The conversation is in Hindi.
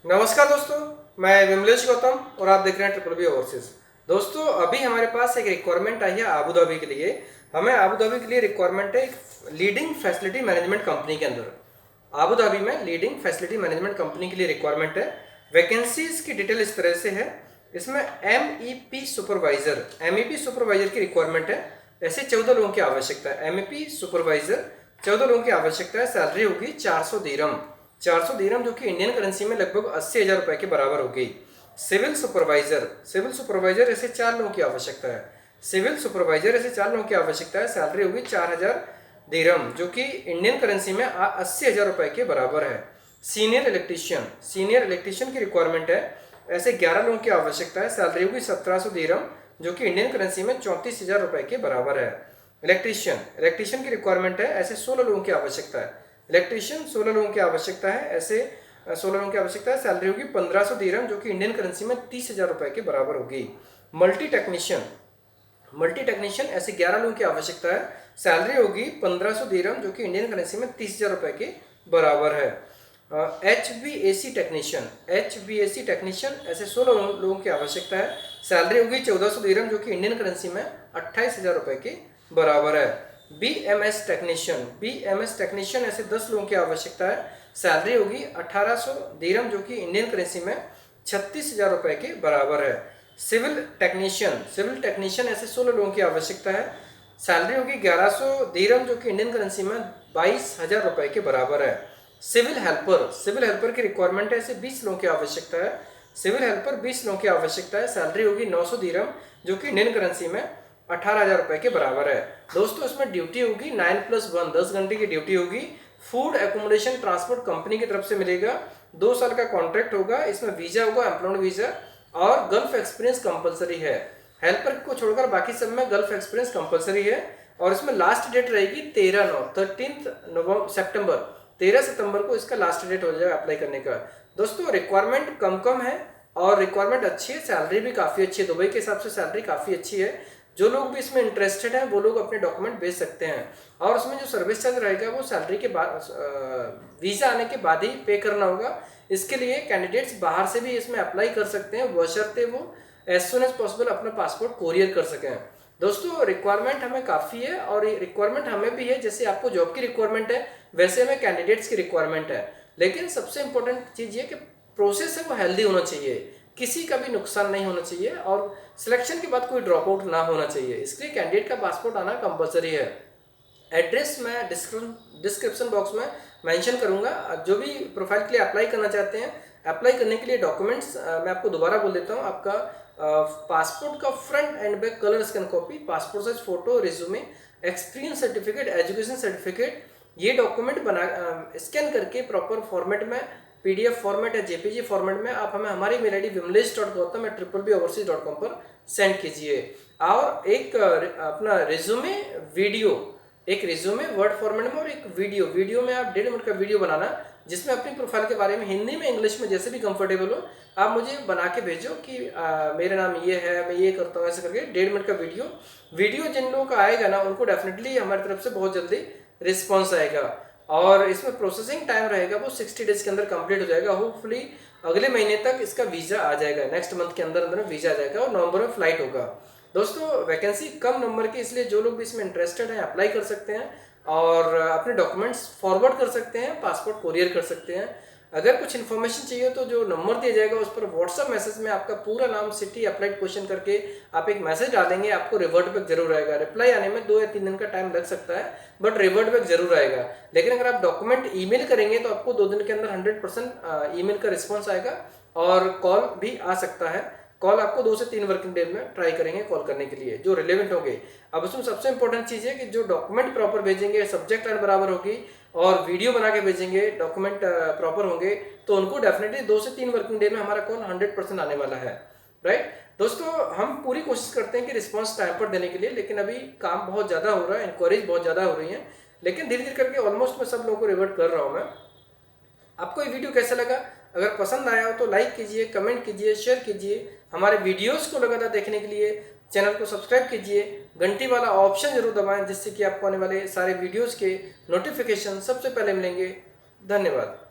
नमस्कार दोस्तों, मैं विमलेश गौतम और आप देख रहे हैं ट्रिपल बी ओवरसीज। दोस्तों, अभी हमारे पास एक रिक्वायरमेंट आई है आबू धाबी के लिए। हमें आबू धाबी के लिए रिक्वायरमेंट है एक लीडिंग फैसिलिटी मैनेजमेंट कंपनी के अंदर। आबू धाबी में लीडिंग फैसिलिटी मैनेजमेंट कंपनी के लिए रिक्वायरमेंट है। वैकेंसीज की डिटेल इस तरह से है। इसमें MEP सुपरवाइजर की रिक्वायरमेंट है। ऐसे 14 लोगों की आवश्यकता है। MEP सुपरवाइजर 14 लोगों की आवश्यकता है। सैलरी होगी 400 दिरहम, 400 दिरहम जो कि इंडियन करेंसी में लगभग 80,000 रुपए के बराबर होगी। सिविल सुपरवाइजर ऐसे 4 लोगों की आवश्यकता है। सिविल सुपरवाइजर ऐसे 4 लोगों की आवश्यकता है। सैलरी होगी 4,000 दिरहम जो कि इंडियन करेंसी में 80,000 रुपए के बराबर है। सीनियर इलेक्ट्रीशियन की रिक्वायरमेंट है। ऐसे 11 लोगों की आवश्यकता है। सैलरी होगी 1700 दिरहम जो कि इंडियन करेंसी में 34,000 रुपए के बराबर है। इलेक्ट्रीशियन की रिक्वायरमेंट है। ऐसे 16 लोगों की आवश्यकता है। इलेक्ट्रीशियन 16 लोगों की आवश्यकता है। ऐसे 16 लोगों की आवश्यकता है। सैलरी होगी 1500 दिरहम जो कि इंडियन करेंसी में 30,000 रुपए के बराबर होगी। मल्टी टेक्नीशियन ऐसे 11 लोगों की आवश्यकता है। सैलरी होगी 1500 दिरहम जो कि इंडियन करेंसी में 30,000 रुपए के बराबर है। HVAC टेक्नीशियन ऐसे 16 लोगों की आवश्यकता है। सैलरी होगी 1400 दिरहम जो कि इंडियन करेंसी में 28,000 रुपए के बराबर है। BMS टेक्नीशियन ऐसे 10 लोगों की आवश्यकता है। सैलरी होगी 1800 दिरहम जो कि इंडियन करेंसी में 36,000 रुपए के बराबर है। सिविल टेक्नीशियन ऐसे 16 लोगों की आवश्यकता है। सैलरी होगी 1100 दिरहम जो कि इंडियन करेंसी में 22,000 रुपए के बराबर है। सिविल हेल्पर की रिक्वायरमेंट है। ऐसे 20 लोगों की आवश्यकता है। सिविल हेल्पर 20 लोगों की आवश्यकता है। सैलरी होगी 900 दिरहम जो कि इंडियन करेंसी में 18,000 रुपए के बराबर है। दोस्तों, इसमें ड्यूटी होगी 9+1, 10 घंटे की ड्यूटी होगी। फूड एकोमोडेशन ट्रांसपोर्ट कंपनी की तरफ से मिलेगा। 2 साल का कॉन्ट्रैक्ट होगा। इसमें वीजा होगा एम्प्लॉयमेंट वीजा और गल्फ एक्सपीरियंस कंपलसरी है। हेल्पर को छोड़कर बाकी सब में गल्फ एक्सपीरियंस कंपलसरी है। और इसमें लास्ट डेट रहेगी 13 सितंबर 13 सितंबर को इसका लास्ट डेट हो जाएगा अप्लाई करने का। दोस्तों, रिक्वायरमेंट कम है और रिक्वायरमेंट अच्छी है। सैलरी भी काफ़ी अच्छी है। दुबई के हिसाब से सैलरी काफ़ी अच्छी है। जो लोग भी इसमें इंटरेस्टेड हैं वो लोग अपने डॉक्यूमेंट भेज सकते हैं। और उसमें जो सर्विस चार्ज रहेगा वो सैलरी के बाद वीज़ा आने के बाद ही पे करना होगा। इसके लिए कैंडिडेट्स बाहर से भी इसमें अप्लाई कर सकते हैं, बशर्ते वो एज सुन एज पॉसिबल अपना पासपोर्ट कोरियर कर सकें। दोस्तों, रिक्वायरमेंट हमें काफ़ी है और ये रिक्वायरमेंट हमें भी है। जैसे आपको जॉब की रिक्वायरमेंट है वैसे हमें कैंडिडेट्स की रिक्वायरमेंट है। लेकिन सबसे इंपॉर्टेंट चीज़ ये कि प्रोसेस है वो हेल्दी होना चाहिए, किसी का भी नुकसान नहीं होना चाहिए और सिलेक्शन के बाद कोई ड्रॉप आउट ना होना चाहिए। इसलिए कैंडिडेट का पासपोर्ट आना कंपलसरी है। एड्रेस मैं डिस्क्रिप्शन बॉक्स में मेंशन करूंगा। जो भी प्रोफाइल के लिए अप्लाई करना चाहते हैं, अप्लाई करने के लिए डॉक्यूमेंट्स मैं आपको दोबारा बोल देता हूँ। आपका पासपोर्ट का front end back colour scan copy, passport size photo, resume, experience certificate, education certificate, ये डॉक्यूमेंट बना स्कैन करके प्रॉपर फॉर्मेट में, PDF फॉर्मेट या JPG फॉर्मेट में आप हमें हमारी मेल ID wimlesh.gautam@tripleboverseas.com पर सेंड कीजिए। और एक अपना रिज्यूमे वर्ड फॉर्मेट में और एक वीडियो में आप 1.5 मिनट का वीडियो बनाना, जिसमें अपनी प्रोफाइल के बारे में हिंदी में इंग्लिश में जैसे भी कंफर्टेबल हो आप मुझे बना के भेजो कि मेरा नाम ये है, मैं ये करता हूँ, ऐसे करके 1.5 मिनट का वीडियो जिन लोगों का आएगा ना उनको डेफिनेटली हमारी तरफ से बहुत जल्दी रिस्पॉन्स आएगा। और इसमें प्रोसेसिंग टाइम रहेगा वो 60 डेज के अंदर कंप्लीट हो जाएगा। होपफुली अगले महीने तक इसका वीज़ा आ जाएगा। नेक्स्ट मंथ के अंदर वीज़ा आ जाएगा और नवंबर में फ्लाइट होगा। दोस्तों, वैकेंसी कम नंबर की, इसलिए जो लोग भी इसमें इंटरेस्टेड हैं अप्लाई कर सकते हैं और अपने डॉक्यूमेंट्स फॉरवर्ड कर सकते हैं, पासपोर्ट कोरियर कर सकते हैं। अगर कुछ इन्फॉर्मेशन चाहिए तो जो नंबर दिया जाएगा उस पर व्हाट्सअप मैसेज में आपका पूरा नाम, सिटी, अप्लाइड क्वेश्चन करके आप एक मैसेज डालेंगे, आपको रिवर्ट बैक जरूर आएगा। रिप्लाई आने में 2 या 3 दिन का टाइम लग सकता है, बट रिवर्ट बैक जरूर आएगा। लेकिन अगर आप डॉक्यूमेंट ईमेल करेंगे तो आपको 2 दिन के अंदर 100% ईमेल का रिस्पॉन्स आएगा और कॉल भी आ सकता है। कॉल आपको 2 से 3 वर्किंग डे में ट्राई करेंगे कॉल करने के लिए, जो रिलेवेंट होंगे। अब उसमें सबसे इंपॉर्टेंट चीज़ है कि जो डॉक्यूमेंट प्रॉपर भेजेंगे, सब्जेक्ट लाइन बराबर होगी और वीडियो बना के भेजेंगे, डॉक्यूमेंट प्रॉपर होंगे, तो उनको डेफिनेटली 2 से 3 वर्किंग डे में हमारा कॉल 100% आने वाला है। राइट दोस्तों, हम पूरी कोशिश करते हैं कि रिस्पॉन्स टाइम पर देने के लिए, लेकिन अभी काम बहुत ज़्यादा हो रहा है, इंक्वायरीज बहुत ज़्यादा हो रही हैं, लेकिन धीरे धीरे करके ऑलमोस्ट मैं सब लोगों को रिवर्ट कर रहा हूँ मैं। आपको ये वीडियो कैसा लगा? अगर पसंद आया हो तो लाइक कीजिए, कमेंट कीजिए, शेयर कीजिए। हमारे वीडियोस को लगातार देखने के लिए चैनल को सब्सक्राइब कीजिए, घंटी वाला ऑप्शन जरूर दबाएं जिससे कि आपको आने वाले सारे वीडियोस के नोटिफिकेशन सबसे पहले मिलेंगे। धन्यवाद।